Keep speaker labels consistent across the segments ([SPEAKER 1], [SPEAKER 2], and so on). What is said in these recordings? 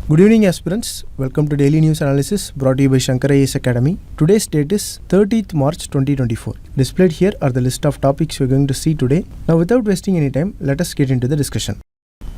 [SPEAKER 1] Good evening aspirants, welcome to Daily News Analysis brought to you by Shankar IAS Academy. Today's date is 30th March 2024. Displayed here are the list of topics we are going to see today. Now without wasting any time, let us get into the discussion.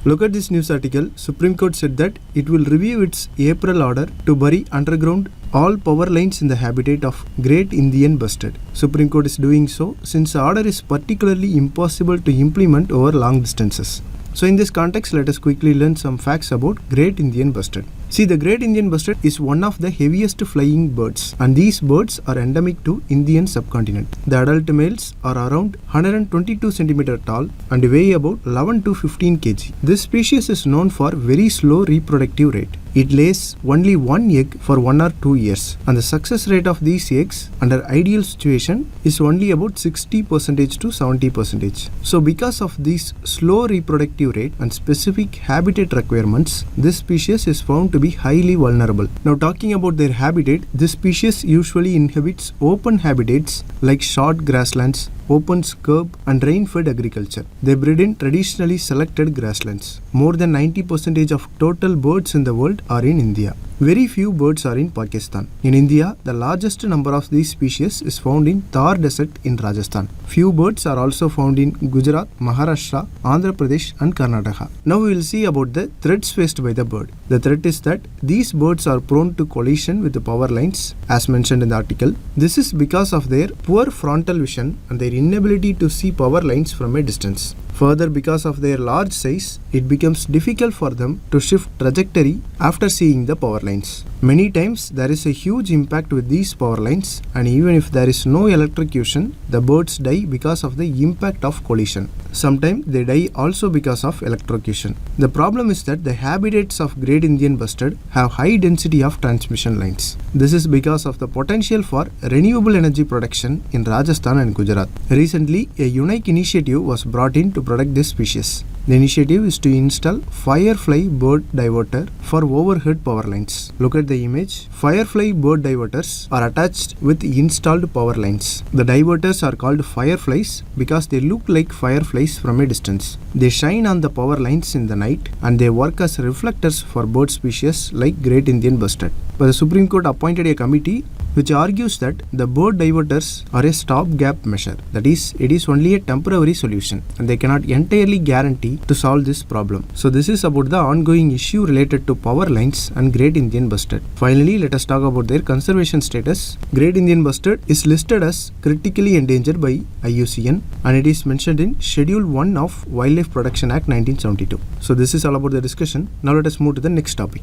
[SPEAKER 1] Look at this news article. Supreme Court said that it will review its April order to bury underground all power lines in the habitat of Great Indian Bustard. Supreme Court is doing so since the order is particularly impossible to implement over long distances. So in this context, let us quickly learn some facts about Great Indian Bustard. See, the Great Indian Bustard is one of the heaviest flying birds, and these birds are endemic to Indian subcontinent. The adult males are around 122 cm tall and weigh about 11 to 15 kg. This species is known for very slow reproductive rate. It lays only one egg for 1 or 2 years, and the success rate of these eggs under ideal situation is only about 60% to 70%. So because of this slow reproductive rate and specific habitat requirements, this species is found to be highly vulnerable. Now talking about their habitat, this species usually inhabits open habitats like short grasslands, open scrub and rain-fed agriculture. They breed in traditionally selected grasslands. More than 90% of total birds in the world are in India. Very few birds are in Pakistan. In India, the largest number of these species is found in Thar Desert in Rajasthan. Few birds are also found in Gujarat, Maharashtra, Andhra Pradesh and Karnataka. Now we will see about the threats faced by the bird. The threat is that these birds are prone to collision with the power lines as mentioned in the article. This is because of their poor frontal vision and their inability to see power lines from a distance. Further, because of their large size, it becomes difficult for them to shift trajectory after seeing the power lines. Many times there is a huge impact with these power lines, and even if there is no electrocution, the birds die because of the impact of collision. Sometimes they die also because of electrocution. The problem is that the habitats of Great Indian Bustard have high density of transmission lines. This is because of the potential for renewable energy production in Rajasthan and Gujarat. Recently, a unique initiative was brought in to protect this species. The initiative is to install Firefly bird diverter for overhead power lines. Look at the image. Firefly bird diverters are attached with installed power lines. The diverters are called fireflies because they look like fireflies from a distance. They shine on the power lines in the night and they work as reflectors for bird species like Great Indian Bustard. But the Supreme Court appointed a committee which argues that the bird diverters are a stopgap measure. That is, it is only a temporary solution and they cannot entirely guarantee to solve this problem. So this is about the ongoing issue related to power lines and Great Indian Bustard. Finally, let us talk about their conservation status. Great Indian Bustard is listed as critically endangered by IUCN and it is mentioned in Schedule 1 of Wildlife Protection Act 1972. So this is all about the discussion. Now let us move to the next topic.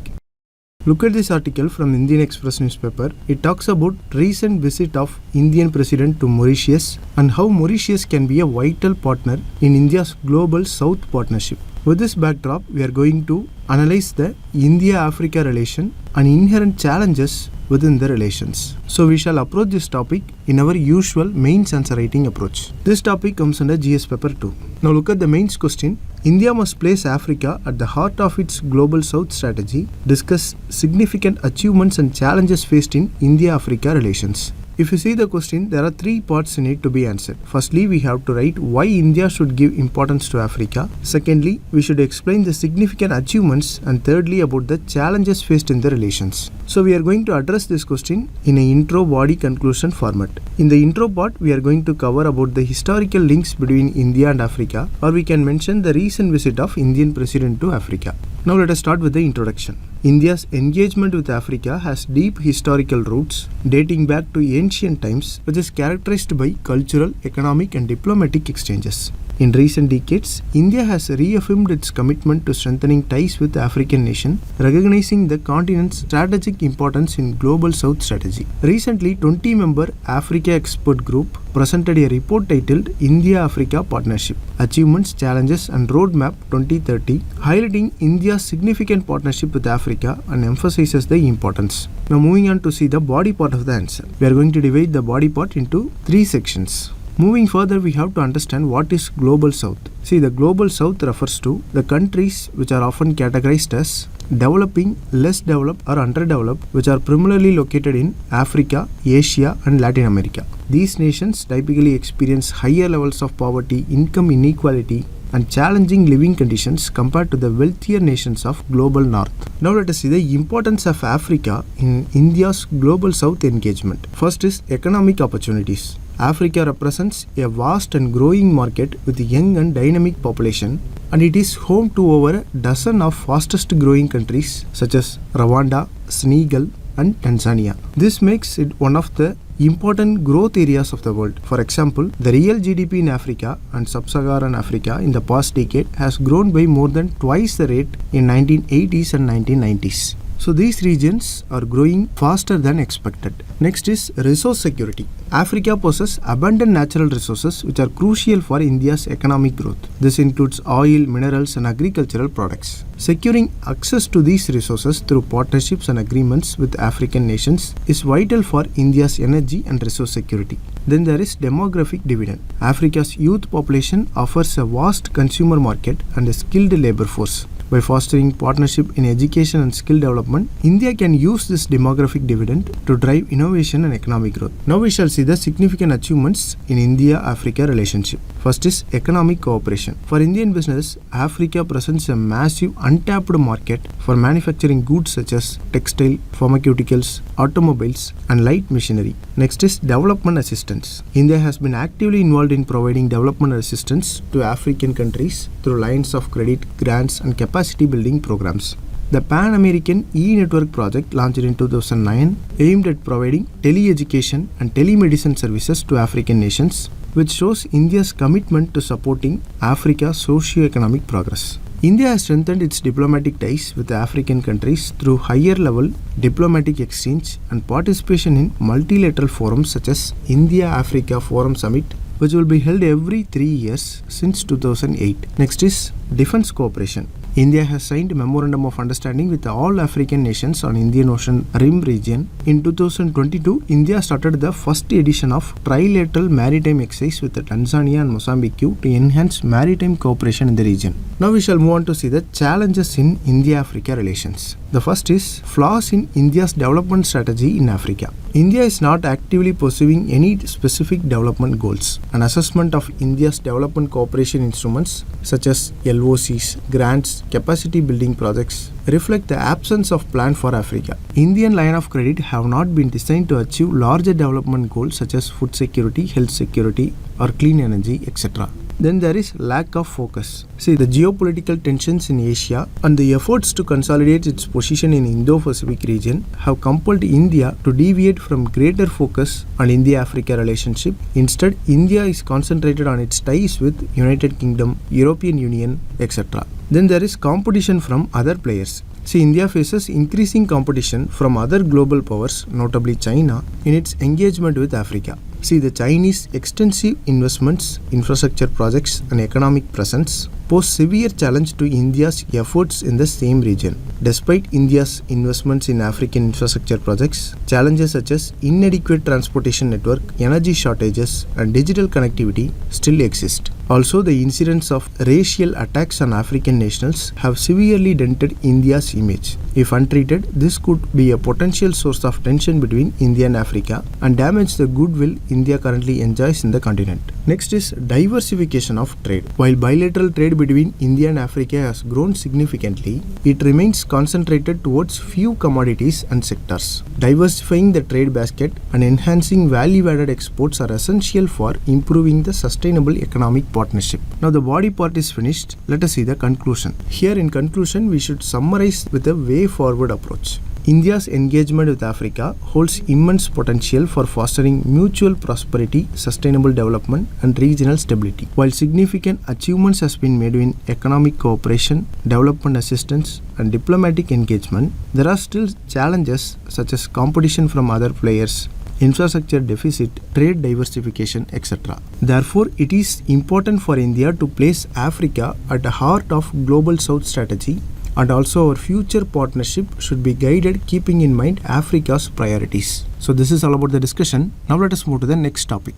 [SPEAKER 1] Look at this article from Indian Express newspaper. It talks about recent visit of Indian President to Mauritius and how Mauritius can be a vital partner in India's Global South Partnership. With this backdrop, we are going to analyze the India-Africa relation and inherent challenges within the relations. So we shall approach this topic in our usual mains answer writing approach. This topic comes under GS paper 2. Now look at the mains question. India must place Africa at the heart of its Global South strategy. Discuss significant achievements and challenges faced in India-Africa relations. If you see the question, there are 3 parts in it to be answered. Firstly, we have to write why India should give importance to Africa. Secondly, we should explain the significant achievements, and thirdly, about the challenges faced in the relations. So we are going to address this question in an intro, body, conclusion format. In the intro part, we are going to cover about the historical links between India and Africa, or we can mention the recent visit of Indian President to Africa. Now let us start with the introduction. India's engagement with Africa has deep historical roots dating back to ancient times, which is characterized by cultural, economic and diplomatic exchanges. In recent decades, India has reaffirmed its commitment to strengthening ties with the African nation, recognizing the continent's strategic importance in Global South strategy. Recently, 20-member Africa Expert Group presented a report titled India-Africa Partnership, Achievements, Challenges and Roadmap 2030, highlighting India's significant partnership with Africa and emphasizes the importance. Now moving on to see the body part of the answer. We are going to divide the body part into 3 sections. Moving further, we have to understand what is Global South. See, the Global South refers to the countries which are often categorized as developing, less developed or underdeveloped, which are primarily located in Africa, Asia and Latin America. These nations typically experience higher levels of poverty, income inequality and challenging living conditions compared to the wealthier nations of Global North. Now let us see the importance of Africa in India's global south engagement. First is economic opportunities. Africa represents a vast and growing market with a young and dynamic population, and it is home to over a dozen of fastest growing countries such as Rwanda, Senegal and Tanzania. This makes it one of the important growth areas of the world. For example, the real GDP in Africa and Sub-Saharan Africa in the past decade has grown by more than twice the rate in 1980s and 1990s. So these regions are growing faster than expected. Next is resource security. Africa possesses abundant natural resources which are crucial for India's economic growth. This includes oil, minerals and agricultural products. Securing access to these resources through partnerships and agreements with African nations is vital for India's energy and resource security. Then there is demographic dividend. Africa's youth population offers a vast consumer market and a skilled labor force. By fostering partnership in education and skill development, India can use this demographic dividend to drive innovation and economic growth. Now we shall see the significant achievements in India-Africa relationship. First is economic cooperation. For Indian business, Africa presents a massive untapped market for manufacturing goods such as textile, pharmaceuticals, automobiles and light machinery. Next is development assistance. India has been actively involved in providing development assistance to African countries through lines of credit, grants and capacity building programs. The Pan-American e-Network project launched in 2009 aimed at providing tele-education and telemedicine services to African nations, which shows India's commitment to supporting Africa's socio-economic progress. India has strengthened its diplomatic ties with African countries through higher-level diplomatic exchange and participation in multilateral forums such as India-Africa Forum Summit, which will be held every 3 years since 2008. Next is defense cooperation. India has signed a memorandum of understanding with all African nations on Indian Ocean Rim region. In 2022, India started the first edition of trilateral maritime exercise with Tanzania and Mozambique to enhance maritime cooperation in the region. Now we shall move on to see the challenges in India-Africa relations. The first is flaws in India's development strategy in Africa. India is not actively pursuing any specific development goals. An assessment of India's development cooperation instruments such as LOCs, grants, capacity building projects reflect the absence of plan for Africa. Indian line of credit have not been designed to achieve larger development goals such as food security, health security or clean energy, etc. Then there is lack of focus. See, the geopolitical tensions in Asia and the efforts to consolidate its position in Indo-Pacific region have compelled India to deviate from greater focus on India-Africa relationship. Instead, India is concentrated on its ties with United Kingdom, European Union, etc. Then there is competition from other players. See, India faces increasing competition from other global powers, notably China, in its engagement with Africa. See, the Chinese extensive investments, infrastructure projects and economic presence pose severe challenge to India's efforts in the same region. Despite India's investments in African infrastructure projects, challenges such as inadequate transportation network, energy shortages and digital connectivity still exist. Also, the incidence of racial attacks on African nationals have severely dented India's image. If untreated, this could be a potential source of tension between India and Africa and damage the goodwill India currently enjoys in the continent. Next is diversification of trade. While bilateral trade between India and Africa has grown significantly, it remains concentrated towards few commodities and sectors. Diversifying the trade basket and enhancing value-added exports are essential for improving the sustainable economic partnership. Now the body part is finished. Let us see the conclusion. Here in conclusion, we should summarize with a way forward approach. India's engagement with Africa holds immense potential for fostering mutual prosperity, sustainable development and regional stability. While significant achievements has been made in economic cooperation, development assistance and diplomatic engagement, there are still challenges such as competition from other players, infrastructure deficit, trade diversification, etc. Therefore, it is important for India to place Africa at the heart of Global South strategy, and also our future partnership should be guided keeping in mind Africa's priorities. So this is all about the discussion. Now let us move to the next topic.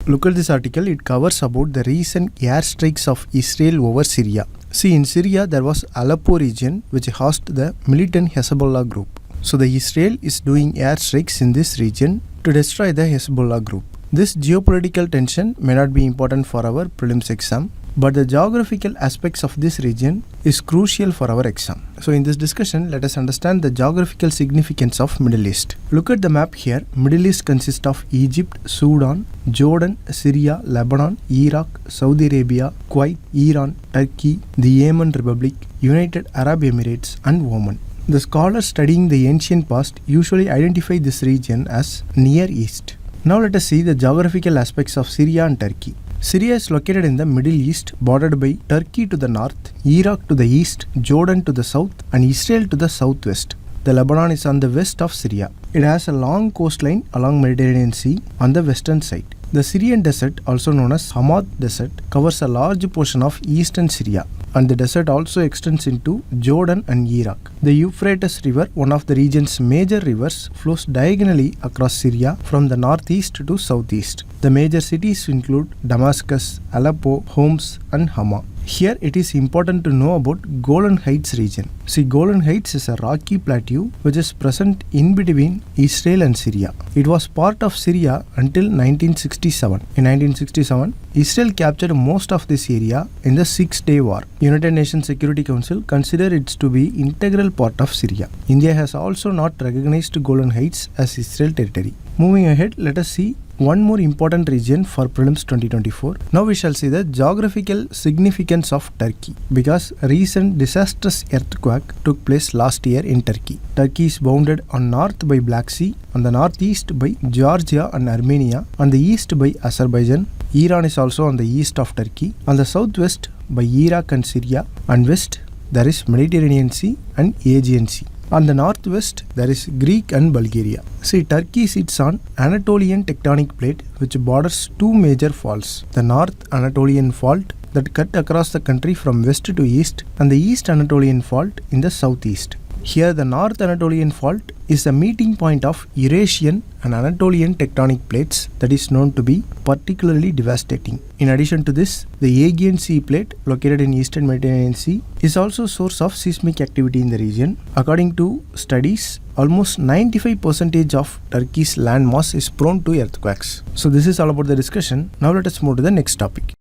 [SPEAKER 1] Look at this article. It covers about the recent airstrikes of Israel over Syria. See, in Syria there was Aleppo region which housed the militant Hezbollah group. So the Israel is doing airstrikes in this region to destroy the Hezbollah group. This geopolitical tension may not be important for our prelims exam, but the geographical aspects of this region is crucial for our exam. So in this discussion, let us understand the geographical significance of Middle East. Look at the map here. Middle East consists of Egypt, Sudan, Jordan, Syria, Lebanon, Iraq, Saudi Arabia, Kuwait, Iran, Turkey, the Yemen Republic, United Arab Emirates and Oman. The scholars studying the ancient past usually identify this region as Near East. Now let us see the geographical aspects of Syria and Turkey. Syria is located in the Middle East, bordered by Turkey to the north, Iraq to the east, Jordan to the south, and Israel to the southwest. The Lebanon is on the west of Syria. It has a long coastline along Mediterranean Sea on the western side. The Syrian desert, also known as Hamath Desert, covers a large portion of eastern Syria, and the desert also extends into Jordan and Iraq. The Euphrates River, one of the region's major rivers, flows diagonally across Syria from the northeast to southeast. The major cities include Damascus, Aleppo, Homs, and Hama. Here it is important to know about Golan Heights region. See, Golan Heights is a rocky plateau which is present in between Israel and Syria. It was part of Syria until 1967. In 1967, Israel captured most of this area in the Six-Day War. United Nations Security Council considered it to be integral part of Syria. India has also not recognized Golan Heights as Israel territory. Moving ahead, let us see one more important region for Prelims 2024. Now we shall see the geographical significance of Turkey, because recent disastrous earthquake took place last year in Turkey. Turkey is bounded on north by Black Sea, on the northeast by Georgia and Armenia, on the east by Azerbaijan. Iran is also on the east of Turkey, on the southwest by Iraq and Syria, and west there is Mediterranean Sea and Aegean Sea. On the northwest, there is Greek and Bulgaria. See, Turkey sits on Anatolian tectonic plate which borders two major faults. The North Anatolian Fault that cut across the country from west to east, and the East Anatolian Fault in the southeast. Here the North Anatolian Fault is the meeting point of Eurasian and Anatolian tectonic plates that is known to be particularly devastating. In addition to this, the Aegean Sea plate located in eastern Mediterranean Sea is also a source of seismic activity in the region. According to studies, almost 95% of Turkey's land mass is prone to earthquakes. So this is all about the discussion. Now let us move to the next topic.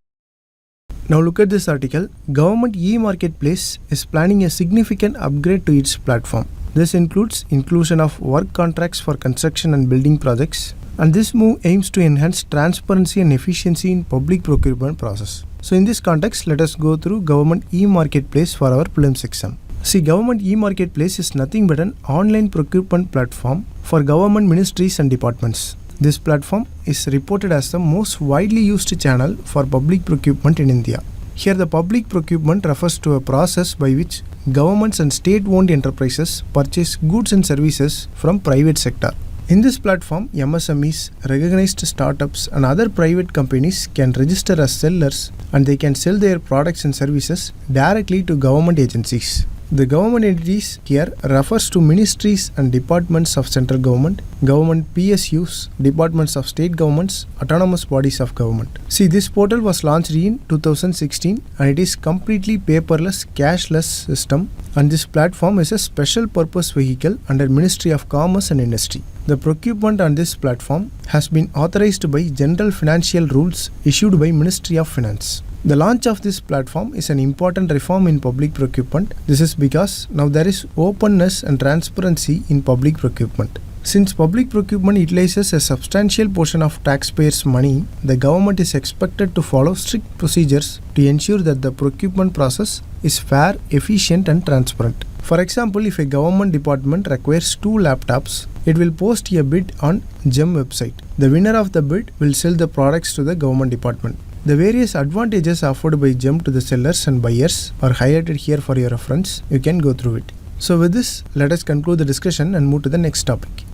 [SPEAKER 1] Now look at this article. Government e-marketplace is planning a significant upgrade to its platform. This includes inclusion of work contracts for construction and building projects, and this move aims to enhance transparency and efficiency in public procurement process. So in this context, let us go through government e-marketplace for our prelims exam. See, government e-marketplace is nothing but an online procurement platform for government ministries and departments. This platform is reported as the most widely used channel for public procurement in India. Here the public procurement refers to a process by which governments and state-owned enterprises purchase goods and services from private sector. In this platform, MSMEs, recognized startups and other private companies can register as sellers, and they can sell their products and services directly to government agencies. The government entities here refers to ministries and departments of central government, government PSUs, departments of state governments, autonomous bodies of government. See, this portal was launched in 2016 and it is completely paperless, cashless system, and this platform is a special purpose vehicle under Ministry of Commerce and Industry. The procurement on this platform has been authorized by General Financial Rules issued by Ministry of Finance. The launch of this platform is an important reform in public procurement. This is because now there is openness and transparency in public procurement. Since public procurement utilizes a substantial portion of taxpayers' money, the government is expected to follow strict procedures to ensure that the procurement process is fair, efficient and transparent. For example, if a government department requires 2 laptops, it will post a bid on GEM website. The winner of the bid will sell the products to the government department. The various advantages offered by GEM to the sellers and buyers are highlighted here for your reference. You can go through it. So with this, let us conclude the discussion and move to the next topic.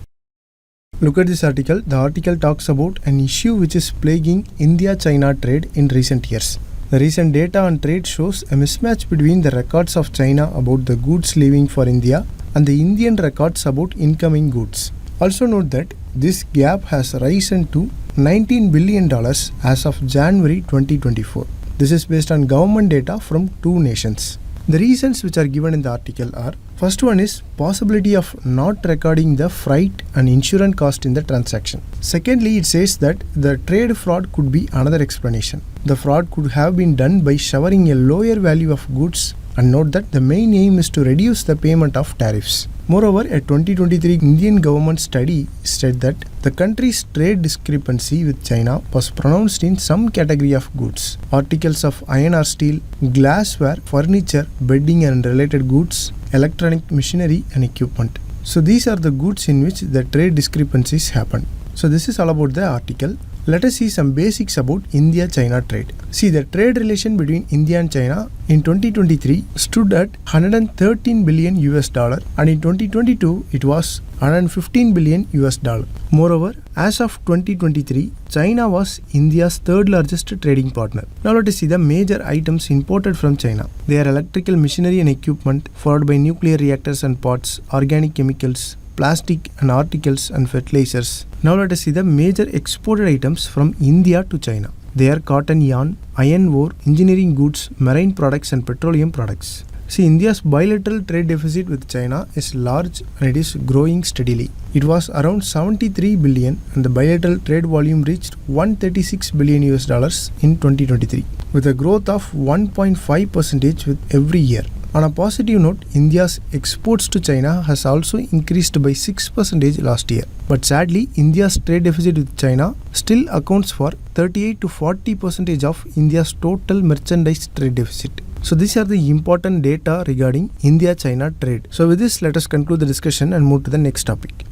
[SPEAKER 1] Look at this article. The article talks about an issue which is plaguing India-China trade in recent years. The recent data on trade shows a mismatch between the records of China about the goods leaving for India and the Indian records about incoming goods. Also note that this gap has risen to $19 billion as of January 2024. This is based on government data from 2 nations. The reasons which are given in the article are: first one is possibility of not recording the freight and insurance cost in the transaction. Secondly, it says that the trade fraud could be another explanation. The fraud could have been done by showering a lower value of goods, and note that the main aim is to reduce the payment of tariffs. Moreover, a 2023 Indian government study said that the country's trade discrepancy with China was pronounced in some category of goods: articles of iron or steel, glassware, furniture, bedding and related goods, electronic machinery and equipment. So these are the goods in which the trade discrepancies happen. So this is all about the article. Let us see some basics about India-China trade. See, the trade relation between India and China in 2023 stood at $113 billion and in 2022 it was $115 billion. Moreover, as of 2023, China was India's third largest trading partner. Now let us see the major items imported from China. They are electrical machinery and equipment, followed by nuclear reactors and parts, organic chemicals, plastic and articles and fertilizers. Now let us see the major exported items from India to China. They are cotton yarn, iron ore, engineering goods, marine products and petroleum products. See, India's bilateral trade deficit with China is large and it is growing steadily. It was around $73 billion and the bilateral trade volume reached $136 billion in 2023 with a growth of 1.5% with every year. On a positive note, India's exports to China has also increased by 6% last year. But sadly, India's trade deficit with China still accounts for 38 to 40% of India's total merchandise trade deficit. So these are the important data regarding India-China trade. So with this, let us conclude the discussion and move to the next topic.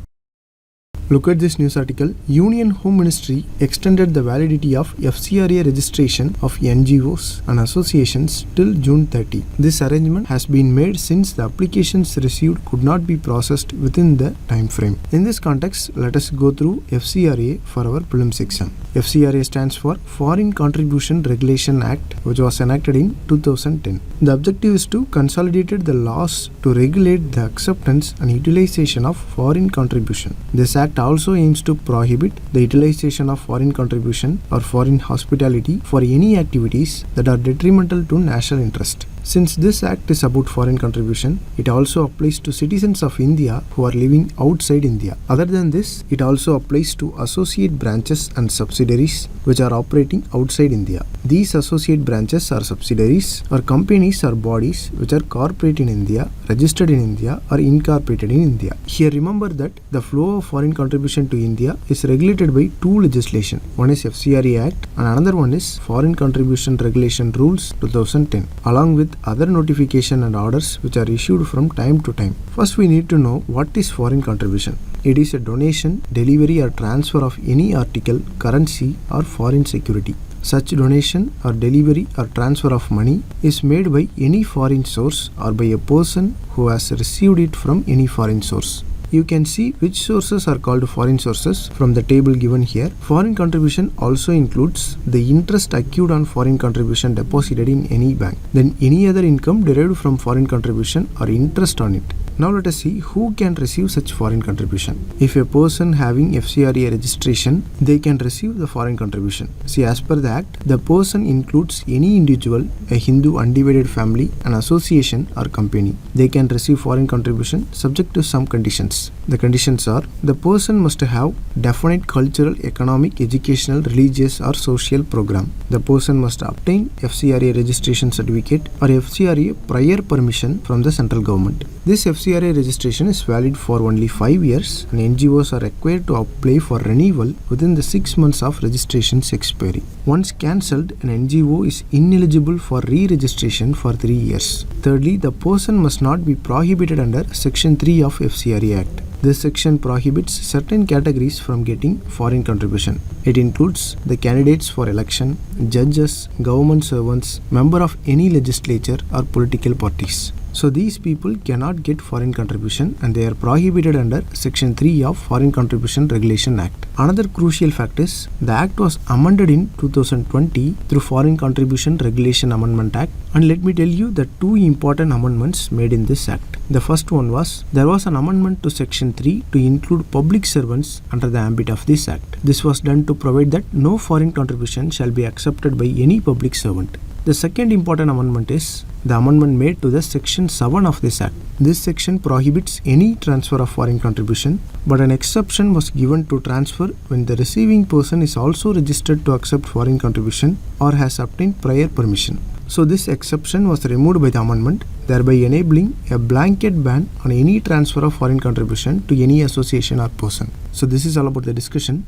[SPEAKER 1] Look at this news article. Union Home Ministry extended the validity of FCRA registration of NGOs and associations till June 30. This arrangement has been made since the applications received could not be processed within the time frame. In this context, let us go through FCRA for our prelims exam. FCRA stands for Foreign Contribution Regulation Act, which was enacted in 2010. The objective is to consolidate the laws to regulate the acceptance and utilization of foreign contribution. This act also aims to prohibit the utilization of foreign contribution or foreign hospitality for any activities that are detrimental to national interest. Since this act is about foreign contribution, it also applies to citizens of India who are living outside India. Other than this, it also applies to associate branches and subsidiaries which are operating outside India. These associate branches or subsidiaries are companies or bodies which are corporate in India, registered in India or incorporated in India. Here remember that the flow of foreign contribution to India is regulated by two legislation. One is FCRA Act and another one is Foreign Contribution Regulation Rules 2010, along with other notification and orders which are issued from time to time. First, we need to know what is foreign contribution. It is a donation, delivery or transfer of any article, currency or foreign security. Such donation or delivery or transfer of money is made by any foreign source or by a person who has received it from any foreign source. You can see which sources are called foreign sources from the table given here. Foreign contribution also includes the interest accrued on foreign contribution deposited in any bank, then any other income derived from foreign contribution or interest on it. Now let us see who can receive such foreign contribution. If a person having FCRA registration, they can receive the foreign contribution. See, as per the Act, the person includes any individual, a Hindu undivided family, an association or company. They can receive foreign contribution subject to some conditions. The conditions are: the person must have definite cultural, economic, educational, religious or social program. The person must obtain FCRA registration certificate or FCRA prior permission from the central government. This FCRA registration is valid for only 5 years and NGOs are required to apply for renewal within the 6 months of registration's expiry. Once cancelled, an NGO is ineligible for re-registration for 3 years. Thirdly, the person must not be prohibited under Section 3 of FCRA Act. This section prohibits certain categories from getting foreign contribution. It includes the candidates for election, judges, government servants, member of any legislature or political parties. So these people cannot get foreign contribution and they are prohibited under Section 3 of Foreign Contribution Regulation Act. Another crucial fact is the Act was amended in 2020 through Foreign Contribution Regulation Amendment Act, and let me tell you the two important amendments made in this Act. The first one was there was an amendment to Section 3 to include public servants under the ambit of this Act. This was done to provide that no foreign contribution shall be accepted by any public servant. The second important amendment is the amendment made to the Section 7 of this Act. This section prohibits any transfer of foreign contribution, but an exception was given to transfer when the receiving person is also registered to accept foreign contribution or has obtained prior permission. So this exception was removed by the amendment, thereby enabling a blanket ban on any transfer of foreign contribution to any association or person. So this is all about the discussion.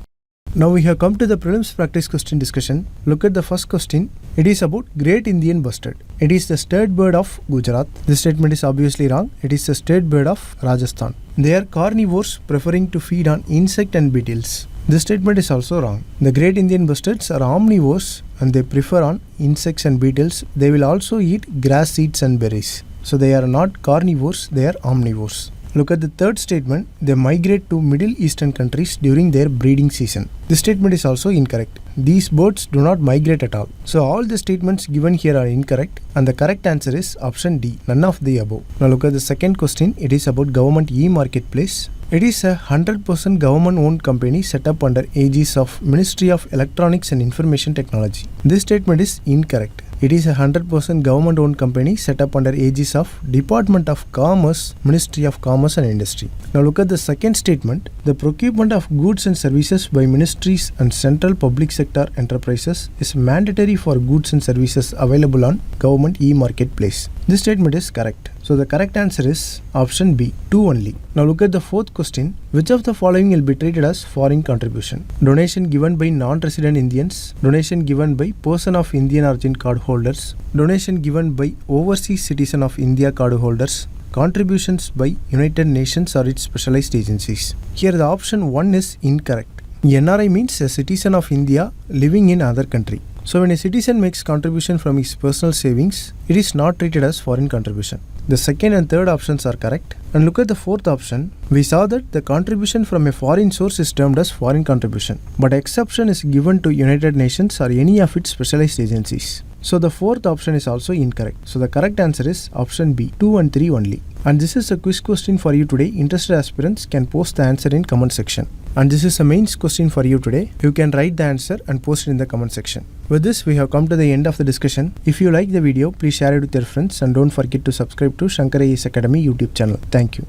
[SPEAKER 1] Now we have come to the prelims practice question discussion. Look at the first question. It is about Great Indian Bustard. It is the state bird of Gujarat. This statement is obviously wrong. It is the state bird of Rajasthan. They are carnivores, preferring to feed on insect and beetles. This statement is also wrong. The Great Indian Bustards are omnivores and they prefer on insects and beetles. They will also eat grass seeds and berries. So they are not carnivores, they are omnivores. Look at the third statement. They migrate to Middle Eastern countries during their breeding season. This statement is also incorrect. These birds do not migrate at all. So all the statements given here are incorrect and the correct answer is option D, none of the above. Now look at the second question. It is about government e-marketplace. It is a 100% government-owned company set up under aegis of Ministry of Electronics and Information Technology. This statement is incorrect. It is a 100% government-owned company set up under aegis of Department of Commerce, Ministry of Commerce and Industry. Now look at the second statement. The procurement of goods and services by ministries and central public sector enterprises is mandatory for goods and services available on government e-marketplace. This statement is correct. So the correct answer is option B, 2 only. Now look at the fourth question. Which of the following will be treated as foreign contribution? Donation given by non-resident Indians, donation given by person of Indian origin card holders, donation given by overseas citizen of India card holders, contributions by United Nations or its specialized agencies. Here the option 1 is incorrect. NRI means a citizen of India living in other country. So when a citizen makes contribution from his personal savings, it is not treated as foreign contribution. The second and third options are correct. And look at the fourth option. We saw that the contribution from a foreign source is termed as foreign contribution, but exception is given to United Nations or any of its specialized agencies. So the fourth option is also incorrect. So the correct answer is option B, 2 and 3 only. And this is a quiz question for you today. Interested aspirants can post the answer in comment section. And this is a mains question for you today. You can write the answer and post it in the comment section. With this, we have come to the end of the discussion. If you like the video, please share it with your friends and don't forget to subscribe to Shankar IAS Academy YouTube channel. Thank you.